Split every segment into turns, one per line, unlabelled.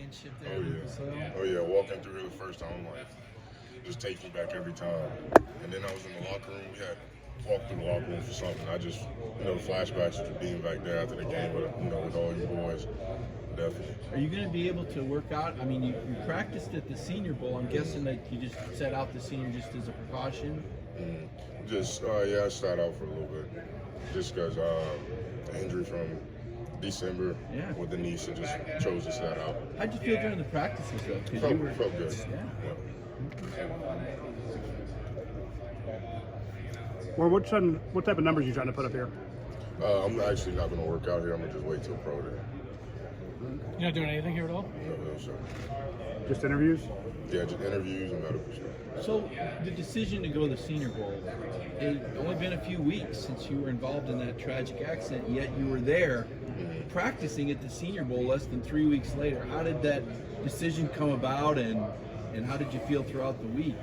championship there
Oh
in
yeah.
Brazil?
Oh yeah. Walking through here the first time, like, just takes me back every time. And then I was in the locker room. We had walked through the locker room for something. I just, flashbacks of being back there after the game with, with all you boys. Definitely.
Are you going to be able to work out? I mean, you practiced at the Senior Bowl. I'm guessing that you just set out the senior just as a precaution.
Just, I started out for a little bit. Just because injury from December with the knee, so just chose to set out.
How'd you feel during the practices, though?
Felt good.
Yeah.
Well, what type of numbers are you trying to put up here?
I'm actually not going to work out here. I'm going to just wait till pro day.
You're not doing anything here at all?
No, sir.
Just interviews?
Yeah, just interviews and medical stuff.
So the decision to go to the Senior Bowl, it's only been a few weeks since you were involved in that tragic accident, yet you were there practicing at the Senior Bowl less than 3 weeks later. How did that decision come about, and how did you feel throughout the week?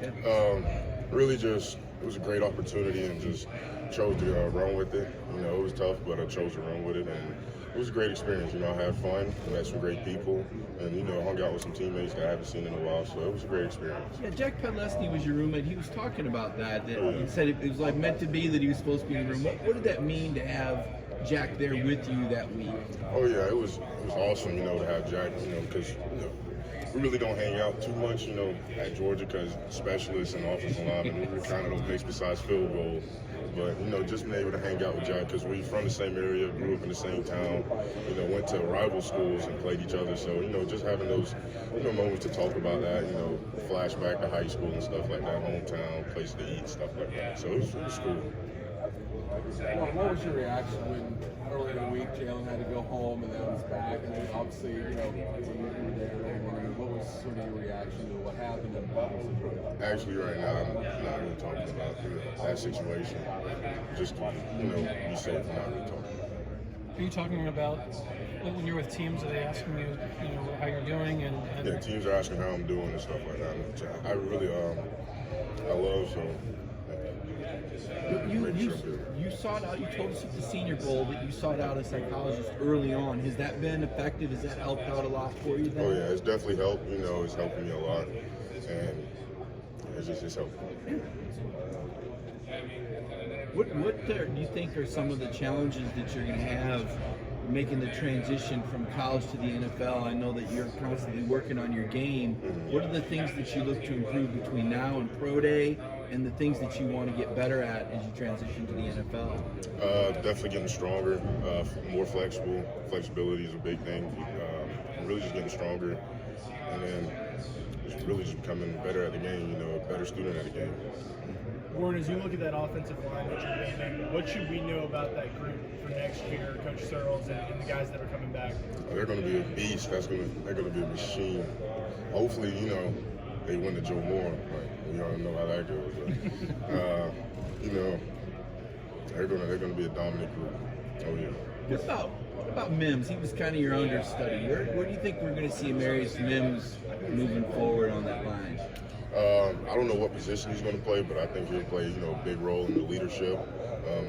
Really just, it was a great opportunity and just chose to run with it. It was tough, but I chose to run with it, and it was a great experience. I had fun, met some great people, and hung out with some teammates that I haven't seen in a while, so it was a great experience.
Yeah, Jack Pedlesny was your roommate. He was talking about that he said it was like meant to be that he was supposed to be in the room. What did that mean to have Jack there with you that week?
Oh yeah, it was awesome, to have Jack, because we really don't hang out too much, at Georgia, because specialists and offensive linemen, we kind of don't mix besides field goal. But, just being able to hang out with Jack, because we're from the same area, grew up in the same town, went to rival schools and played each other. So, just having those, moments to talk about that, flashback to high school and stuff like that, hometown, place to eat, stuff like that. So it was cool.
Well, what was your reaction when earlier in the week Jalen had to go home and then was back? I mean, obviously, you were there. What was sort of your reaction to what happened in the situation?
Actually, right now, I'm not really talking about that situation. Just to, be safe and not really talking about it.
Are you talking about when you're with teams? Are they asking you, how you're doing? And
yeah, teams are asking how I'm doing and stuff like that. I really, I love so.
You sought out, you told us at the Senior Bowl that you sought out a psychologist early on. Has that been effective? Has that helped out a lot for you then?
Oh yeah, it's definitely helped. It's helping me a lot. And it's helpful.
What do you think are some of the challenges that you're going to have making the transition from college to the NFL? I know that you're constantly working on your game. What are the things that you look to improve between now and pro day, and the things that you want to get better at as you transition to the NFL?
Definitely getting stronger, more flexible. Flexibility is a big thing. Really just getting stronger, and then really just becoming better at the game, a better student at the game.
Warren, as you look at that offensive line that you're naming, what should we know about that group for next year, Coach Searles and the guys that are coming back?
They're going to be a beast. They're going to be a machine. Hopefully, they win the Joe Moore. But we already know how that goes. But, they're going to be a dominant group. Oh yeah.
What about Mims? He was kind of your understudy. Where do you think we're going to see Amarius Mims moving forward on that line?
I don't know what position he's going to play, but I think he'll play, a big role in the leadership.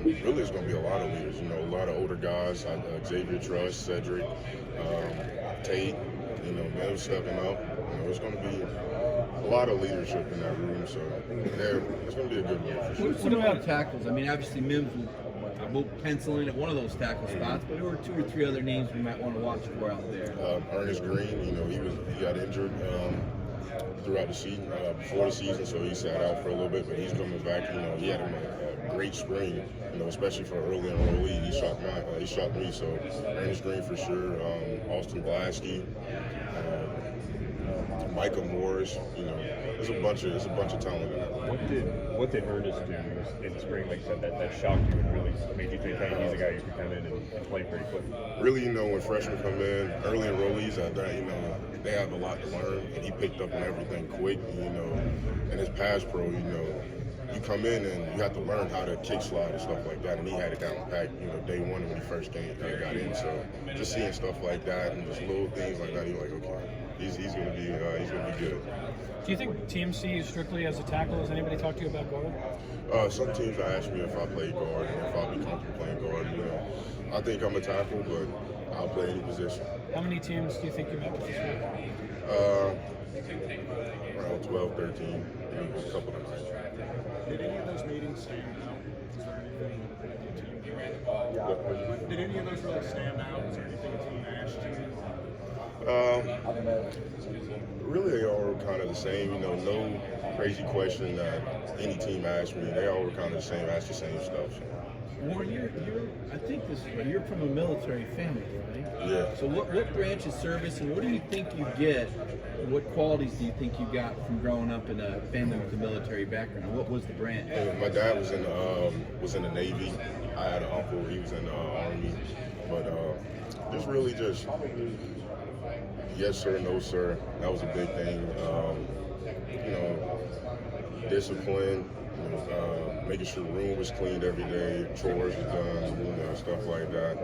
Really, it's going to be a lot of leaders, a lot of older guys, Xavier Truss, Cedric, Tate, Mims stepping up. It's going to be a lot of leadership in that room, so it's going to be a good one for sure.
What about tackles? I mean, obviously Mims will pencil in at one of those tackle spots, but there were 2 or 3 other names we might want to watch for out there.
Ernest Green, he got injured throughout the season, before the season, so he sat out for a little bit, but he's coming back. He had a great spring, especially for early enrollee. He shocked me. So Ernest Green for sure, Austin Blasky, Micah Morris. There's a bunch of talent in that.
What did Ernest do in the spring, like you said, that shocked you and really made you think, hey, he's a guy who can come in and play pretty quick?
Really, when freshmen come in, early enrollees, they have a lot to learn, and he picked up on everything quick. In his pass pro, you come in and you have to learn how to kick slide and stuff like that, and he had it down pat, day one when he first got in. So just seeing stuff like that and just little things like that, you're like, okay, he's gonna be good.
Do you think teams see you strictly as a tackle? Has anybody talked to you about guard?
Some teams ask me if I play guard and if I'll be comfortable playing guard. I think I'm a tackle, but I'll play any position.
How many teams do you think you met with this week?
13, a couple of nights.
Did any of those meetings stand out? Is there anything the team did any of those really stand out? Is there anything the team asked you?
Really, they all were kind of the same. You know, no crazy question that any team asked me. They all were kind of the same, asked the same stuff.
Warren, I think this is right. You're from a military family, right?
Yeah.
So what branch of service, and what do you think you get? What qualities do you think you got from growing up in a family with a military background? What was the branch?
My dad was in the Navy. I had an uncle. He was in the Army. But just really just yes sir, no sir. That was a big thing. You know, discipline. Making sure the room was cleaned every day, chores was done, you know, stuff like that.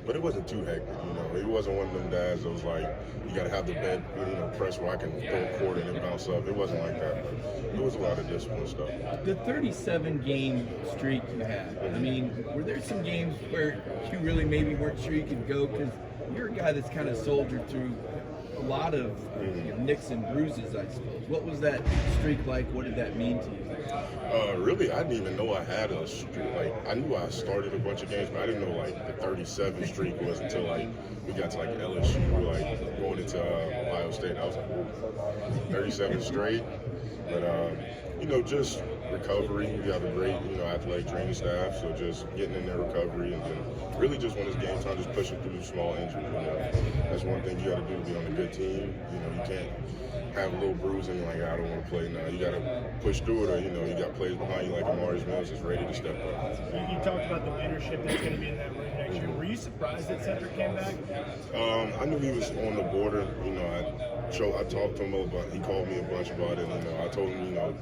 But it wasn't too hectic, you know. It wasn't one of them dads that was like, you gotta have the bed, you know, pressed where I can throw a quarter and then bounce up. It wasn't like that. It was a lot of discipline stuff.
The 37-game streak you had, I mean, were there some games where you really maybe weren't sure you could go? Because you're a guy that's kind of soldiered through a lot of you know, nicks and bruises, I suppose. What was that streak like? What did that mean to you?
Really, I didn't even know I had a streak. Like, I knew I started a bunch of games, but I didn't know like the 37 streak was until like we got to like LSU, like going into Ohio State. I was like, ooh, 37 straight. But you know, just recovery. We have a great, you know, athletic training staff, so just getting in their recovery and then really just when it's game time, just pushing through small injuries. You know, that's one thing you got to do to be on a good team. You know, you can't have a little bruising like I don't want to play now. You got to push through it, or you know, you got players behind you like Amari's Mills is ready to step up.
You talked about the leadership that's going to be in that room next year. Were you surprised that Cedric came back?
I knew he was on the border. You know, I talked to him about. He called me a bunch about it. You know, I told him, you know,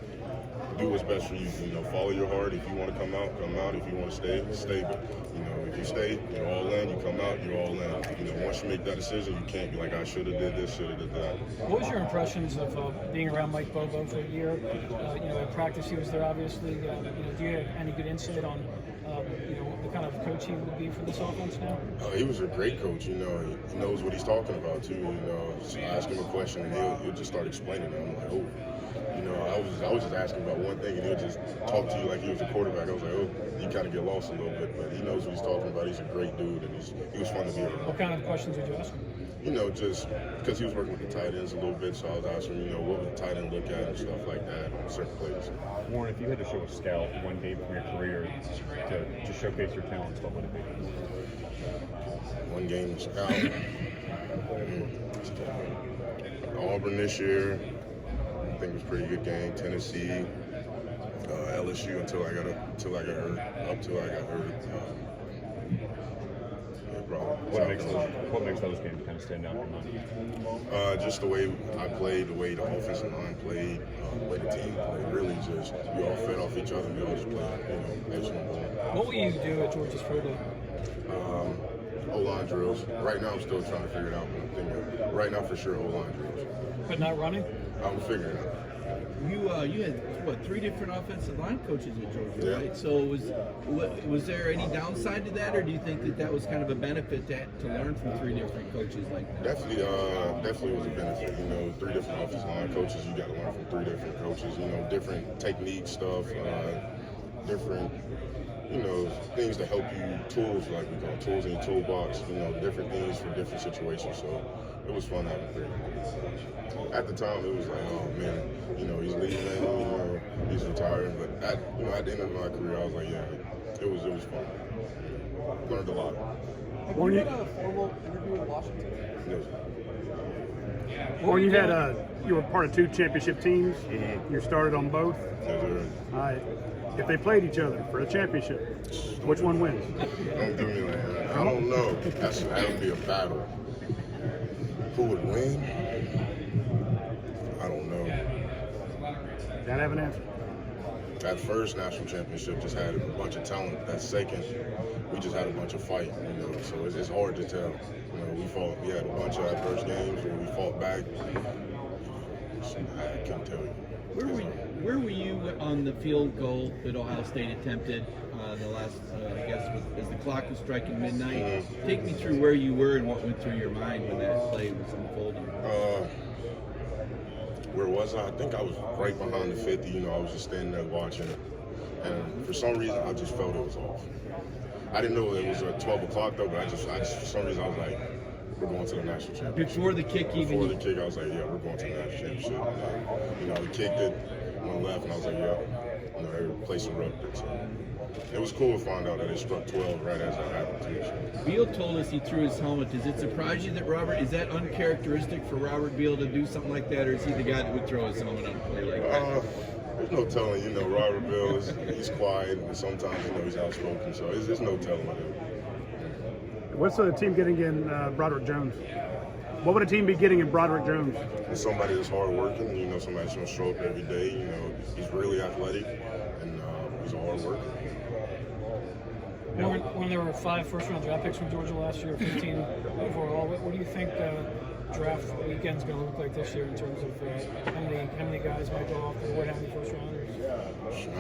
do what's best for you. You know, follow your heart. If you want to come out, come out. If you want to stay, stay. But you know, if you stay, you're all in. You come out, you're all in. You know, once you make that decision, you can't be like, I should have did this, should have did that.
What was your impressions of being around Mike Bobo for a year? You know, at practice he was there, obviously. You know, do you have any good insight on you know, the kind of coach he would be for this offense now?
He was a great coach. You know, he knows what he's talking about too. You know, so I ask him a question and he'll just start explaining it. I'm like, oh. You know, I was just asking about one thing, and he'll just talk to you like he was a quarterback. I was like, oh, you kind of get lost a little bit, but he knows what he's talking about. He's a great dude, and he was fun to be around.
What kind of questions would you ask him?
You know, just because he was working with the tight ends a little bit, so I was asking him, you know, what would the tight end look at and stuff like that on certain plays.
Warren, if you had to show a scout one game from your career to showcase your talents, what would it be?
One game to scout. Auburn this year. I think it was a pretty good game. Tennessee, LSU until I got hurt. Yeah, probably.
What makes those games kind of stand out in your mind?
Just the way I played, the way the offensive line played, the way the team played. Really, just we all fed off each other. We all just played, you know, excellent ball.
What will you do at Georgia Frodo?
O-line drills. Right now, I'm still trying to figure it out. But I'm thinking right now for sure O-line drills.
But not running?
I'm figuring it out.
You had what, 3 different offensive line coaches at Georgia,
Yeah.
right? So was there any downside to that, or do you think that was kind of a benefit to learn from 3 different coaches like that?
Definitely was a benefit. You know, 3 different offensive line coaches. You got to learn from 3 different coaches. You know, different technique stuff, different, you know, things to help you, tools like we call tools in your toolbox. You know, different things for different situations. So it was fun having 3. At the time, it was like, oh man, you know, he's leaving, you know, he's retiring. But at the end of my career, I was like, yeah, it was fun. Learned a lot.
Have you had a formal interview in Washington?
Yes.
Or you were part of 2 championship teams.
Mm-hmm.
You started on both.
Yes, sir.
All right. If they played each other for a championship, which one wins?
Don't do me like that. I don't know. That would be a battle. Who would win? I don't know.
Gotta have an answer.
That first national championship just had a bunch of talent. That second, we just had a bunch of fight. You know, so it's hard to tell. You know, we had a bunch of adverse games where we fought back. I can't tell you.
Where were you on the field goal that Ohio State attempted the last, I guess, as the clock was striking midnight?
Mm-hmm.
Take me through where you were and what went through your mind when that play was unfolding.
buzzer. I think I was right behind the 50. You know, I was just standing there watching it. And for some reason, I just felt it was off. I didn't know it was at 12 o'clock, though, but I just for some reason, I was like, we're going to the national championship.
Before the kick even?
Before the kick, I was like, yeah, we're going to the national championship. And, you know, we kicked it, went left, and I was like, yeah. You know, every place erupted. So it was cool to find out that it struck 12 right as that happened, too. So.
Beal told us he threw his helmet. Does it surprise you that is that uncharacteristic for Robert Beal to do something like that, or is he the guy that would throw his helmet on a play like that?
There's no telling, you know, Robert Beal, he's quiet, and sometimes, you know, he's outspoken, so there's no telling him.
What's the team getting in Broderick Jones? What would a team be getting in Broderick Jones?
And somebody that's hard working, you know, somebody that's going to show up every day. You know, he's really athletic, and he's a hard worker.
When there were 5 first-round draft picks from Georgia last year, 15 overall, what do you think draft weekend's going to look like this year in terms of how many guys might go off the board, how many first-rounders?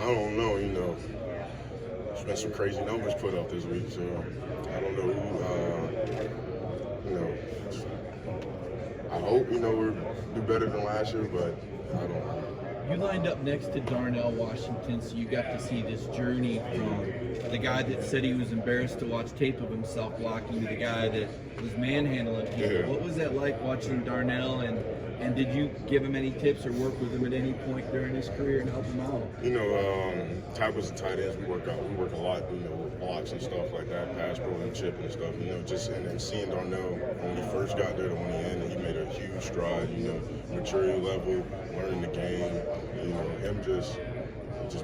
I don't know, you know. There's been some crazy numbers put up this week, so I don't know who, you know. I hope, you know, we're do better than last year, but I don't know.
You lined up next to Darnell Washington, so you got to see this journey from the guy that said he was embarrassed to watch tape of himself blocking to the guy that was manhandling people.
Yeah.
What was that like watching Darnell, and did you give him any tips or work with him at any point during his career and help him out?
You know, tackles and tight ends, we work a lot, you know, with blocks and stuff like that, pass pro and chip and stuff, you know, just and seeing Darnell when he first got there to when he ended, he made a huge stride, you know, maturity level, learning the game, you know, him just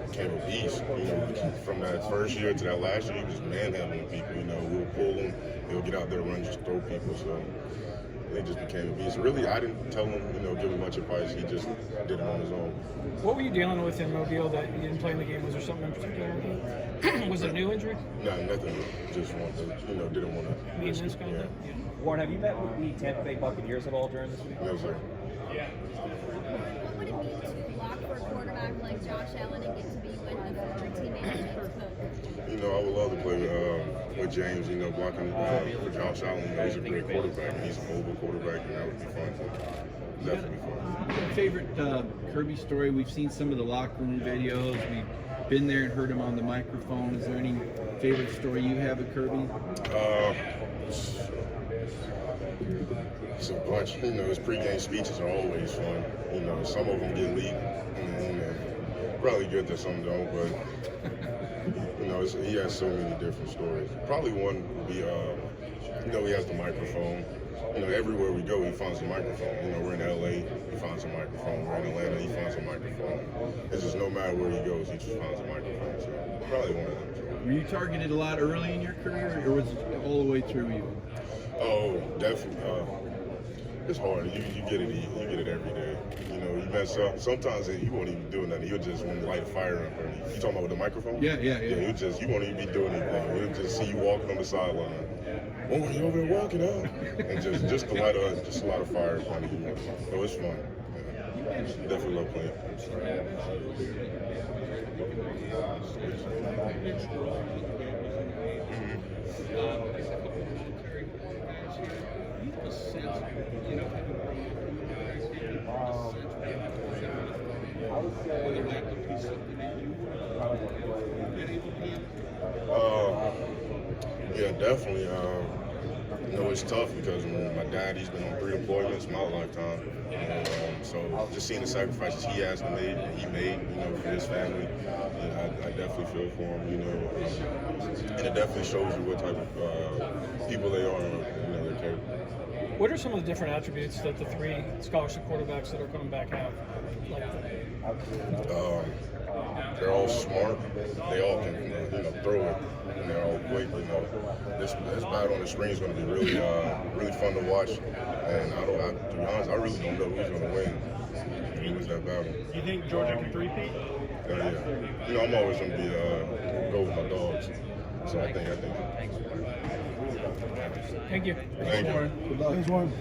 became a beast, you know, from that first year to that last year, he was manhandling people, you know, we'll pull him, he'll get out there, run, just throw people, so they just became a beast. Really, I didn't tell him, you know, give him much advice, he just did it on his own.
What were you dealing with in Mobile that you didn't play in the game? Was there something in particular? Was it a new injury?
No, nothing, just wanted to, you know, didn't want to.
Maintenance kind of thing? Yeah.
Warren, have you met with the Tampa Bay Buccaneers at all during this week?
No, sir.
What would it mean to block for a quarterback like Josh Allen and get to be with the former teammate James Cook?
You know, I would love to play with James, you know, blocking for Josh Allen. You know, he's a great quarterback, and he's a mobile quarterback, and that would be fun. Definitely fun.
Favorite Kirby story? We've seen some of the locker room videos. We've been there and heard him on the microphone. Is there any favorite story you have of Kirby?
It's a bunch. You know, his pregame speeches are always fun. You know, some of them get leaked, and probably good that some don't, but, you know, he has so many different stories. Probably one would be, you know, he has the microphone. You know, everywhere we go, he finds a microphone. You know, we're in LA, he finds a microphone. We're in Atlanta, he finds a microphone. It's just no matter where he goes, he just finds a microphone. So probably one of them.
Were you targeted a lot early in your career, or was it all the way through you?
Oh, definitely. It's hard. You get it every day. You know, you mess up. Sometimes you won't even do nothing. You'll just want to light a fire up. You talking about with the microphone?
Yeah.
You won't even be doing anything. You'll just see you walking on the sideline. Oh, you over there walking out, and just a lot of fire in front of you. So it's fun. Yeah. Definitely love playing. Yeah, definitely. You know, it's tough because my dad, he's been on 3 deployments my lifetime. So just seeing the sacrifices he has made, you know, for his family, I definitely feel for him, you know. And it definitely shows you what type of people they are, you know, their character.
What are some of the different attributes that the 3 scholarship quarterbacks that are coming back have?
They're all smart. They all can, you know, throw it, and they're all quick. You know, this battle on the screen is going to be really fun to watch. And to be honest, I really don't know who's going to win that battle.
You think Georgia can three-peat?
Yeah. You know, I'm always going to be go with my dogs. So I think.
Thank you.
Thank you.
Thanks, Warren.